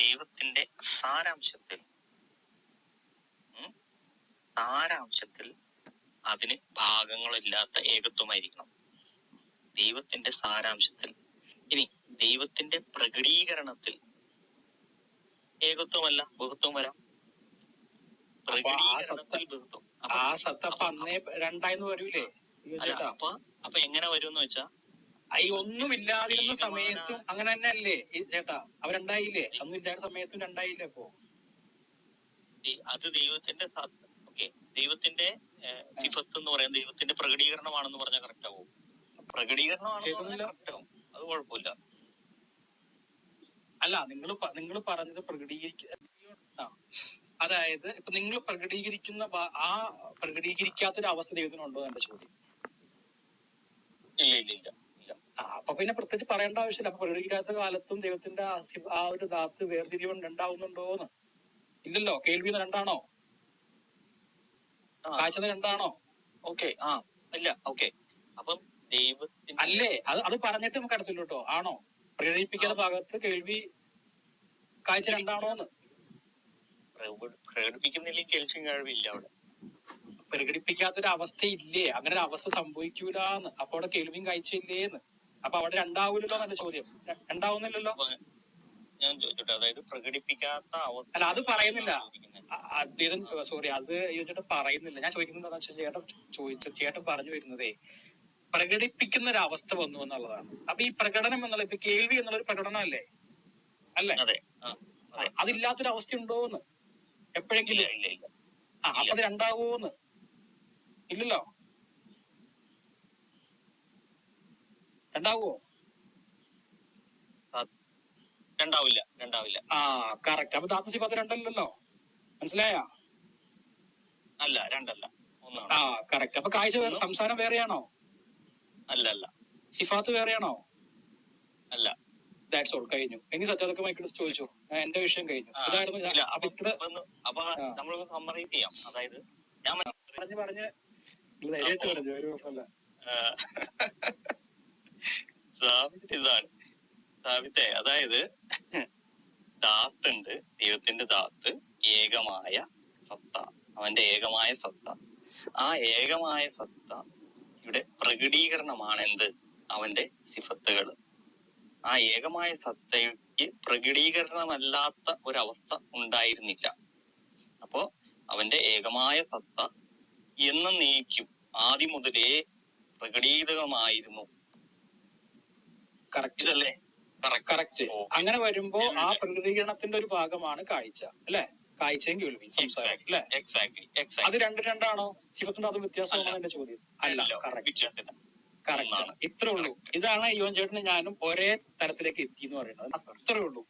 ദൈവത്തിന്റെ സാരാംശത്തിൽ സാരാംശത്തിൽ അതിന് ഭാഗങ്ങളില്ലാത്ത ഏകത്വമായിരിക്കണം. ദൈവത്തിന്റെ സാരാംശത്തിൽ. ഇനി ദൈവത്തിന്റെ പ്രകടീകരണത്തിൽ ഏകത്വമല്ല, ബഹുത്വം വരാം. പ്രകടീകരണത്തിൽ ബഹുത്വം. ആ സത്ത് അപ്പൊ അന്നേ രണ്ടായിന്ന് വരൂലേ? അപ്പൊ എങ്ങനെ വരുമെന്ന് വെച്ചാ ഈ ഒന്നുമില്ലാതിരുന്ന സമയത്തും അങ്ങനെ തന്നെ അല്ലേ ഈ ചേട്ടാ? അവരുണ്ടായില്ലേ? ഒന്നും ഇല്ലാത്ത സമയത്തും രണ്ടായില്ലേ? അപ്പൊ അത് ദൈവത്തിന്റെ ദൈവത്തിന്റെ സിഫത്ത് എന്ന് പറയാൻ ദൈവത്തിന്റെ പ്രകടീകരണമാണെന്ന് പറഞ്ഞാൽ കറക്റ്റ് ആവും. പ്രകടീകരണമാണെന്ന് കറക്റ്റ് ആവും, അത് കുഴപ്പമില്ല. അല്ല, നിങ്ങൾ പറഞ്ഞത് അതായത് ഇപ്പൊ നിങ്ങൾ പ്രകടീകരിക്കുന്ന ആ പ്രകടീകരിക്കാത്തൊരു അവസ്ഥ ദൈവത്തിനുണ്ടോ എന്റെ ചോദ്യം. ഇല്ല. അപ്പൊ പിന്നെ പ്രത്യേകിച്ച് പറയേണ്ട ആവശ്യമില്ല. അപ്പൊ പ്രകടീകരിക്കാത്ത കാലത്തും ദൈവത്തിന്റെ ആ ഒരു ധാത്ത് വേർതിരിവ് ഉണ്ടാവുന്നുണ്ടോന്ന്? ഇല്ലല്ലോ. കേൾവി രണ്ടാണോ? കാഴ്ച രണ്ടാണോ? ഇല്ല. അപ്പം അല്ലേ? അത് പറഞ്ഞിട്ട് നമുക്ക് അടുത്തില്ല കേട്ടോ. ആണോ? പ്രകടിപ്പിക്കാത്ത ഭാഗത്ത് കേൾവി കാഴ്ച രണ്ടാണോന്ന്? പ്രകടിപ്പിക്കുന്നില്ലെങ്കിൽ കേൾവിയും കഴിവില്ല. അവിടെ പ്രകടിപ്പിക്കാത്തൊരു അവസ്ഥ ഇല്ലേ? അങ്ങനെ ഒരു അവസ്ഥ സംഭവിക്കൂലെന്ന്. അപ്പൊ അവിടെ കേൾവിയും കാഴ്ചയില്ലേന്ന്. അപ്പൊ അവിടെ രണ്ടാവൂലല്ലോ എന്റെ ചോദ്യം. രണ്ടാവുന്നില്ലല്ലോ. ഞാൻ ചോദിച്ചോട്ടെ, അതായത് പ്രകടിപ്പിക്കാത്ത അവസ്ഥ. അല്ല, അത് പറയുന്നില്ല അദ്ദേഹം. സോറി, അത് ചേട്ടൻ പറയുന്നില്ല. ഞാൻ ചോദിക്കുന്നത് എന്താ വെച്ചാൽ ചേട്ടൻ പറഞ്ഞു വരുന്നതേ പ്രകടിപ്പിക്കുന്ന ഒരു അവസ്ഥ വന്നു എന്നുള്ളതാണ്. അപ്പൊ ഈ പ്രകടനം എന്നുള്ള ഇപ്പൊ കേൾവി എന്നുള്ളൊരു പ്രകടനം അല്ലേ? അതില്ലാത്തൊരു അവസ്ഥ ഉണ്ടോന്ന് എപ്പോഴെങ്കിലും? ഇല്ല. അപ്പൊ അത് രണ്ടാവൂന്ന്? ഇല്ലല്ലോ. രണ്ടാവോ? രണ്ടാവില്ല. കറക്റ്റ്. അപ്പൊ ധാതു സിഫാത്ത് രണ്ടല്ലോ. മനസ്സിലായ? അല്ല, രണ്ടല്ല, ഒന്നാണ്. കറക്റ്റ്. അപ്പൊ കാഴ്ച സംസാരം വേറെയാണോ? അല്ല. സിഫാത്ത് വേറെയാണോ? അല്ല. That's all. കഴിഞ്ഞു. ഇനി സത്യതൊക്കെ മൈക്കിട്ട് ചോദിച്ചു. എന്റെ വിഷയം കഴിഞ്ഞു. ഇതായിരുന്നു. അപ്പൊ നമ്മൾ സമ്മറൈസ് ചെയ്യാം. അതായത് ഞാൻ പറഞ്ഞു ധൈര്യമായിട്ട് പറഞ്ഞു. ഒരു കുഴപ്പമില്ല. ഇതാണ് സാബിത്തെ. അതായത് ദാത്തുണ്ട്, ദൈവത്തിന്റെ ദാത്ത്, ഏകമായ സത്ത, അവന്റെ ഏകമായ സത്ത. ആ ഏകമായ സത്ത ഇവിടെ പ്രകടീകരണമാണ് എന്ത്? അവന്റെ സിഫത്തുകൾ. ആ ഏകമായ സത്തയ്ക്ക് പ്രകടീകരണമല്ലാത്ത ഒരവസ്ഥ ഉണ്ടായിരുന്നില്ല. അപ്പോ അവന്റെ ഏകമായ സത്ത എന്നേക്കും ആദ്യം മുതലേ പ്രകടീതമായിരുന്നു. കറക്റ്റ് അല്ലേ? കറക്റ്റ്. അങ്ങനെ വരുമ്പോ ആ പ്രകടീകരണത്തിന്റെ ഒരു ഭാഗമാണ് കാഴ്ച അല്ലെ? കാഴ്ചയും കേൾവിയും സംസാരം അല്ലെ? അത് രണ്ടാണോ? സിഫത്തും അതും വ്യത്യാസമാണോ എന്റെ ചോദ്യം? അല്ല, കറക്റ്റ്. ഇത്രേ ഉള്ളൂ. ഇതാണ് യോൻ ചേട്ടന് ഞാനും ഒരേ തലത്തിലേക്ക് എത്തി എന്ന് പറയുന്നത്. അത്രേ ഉള്ളൂ.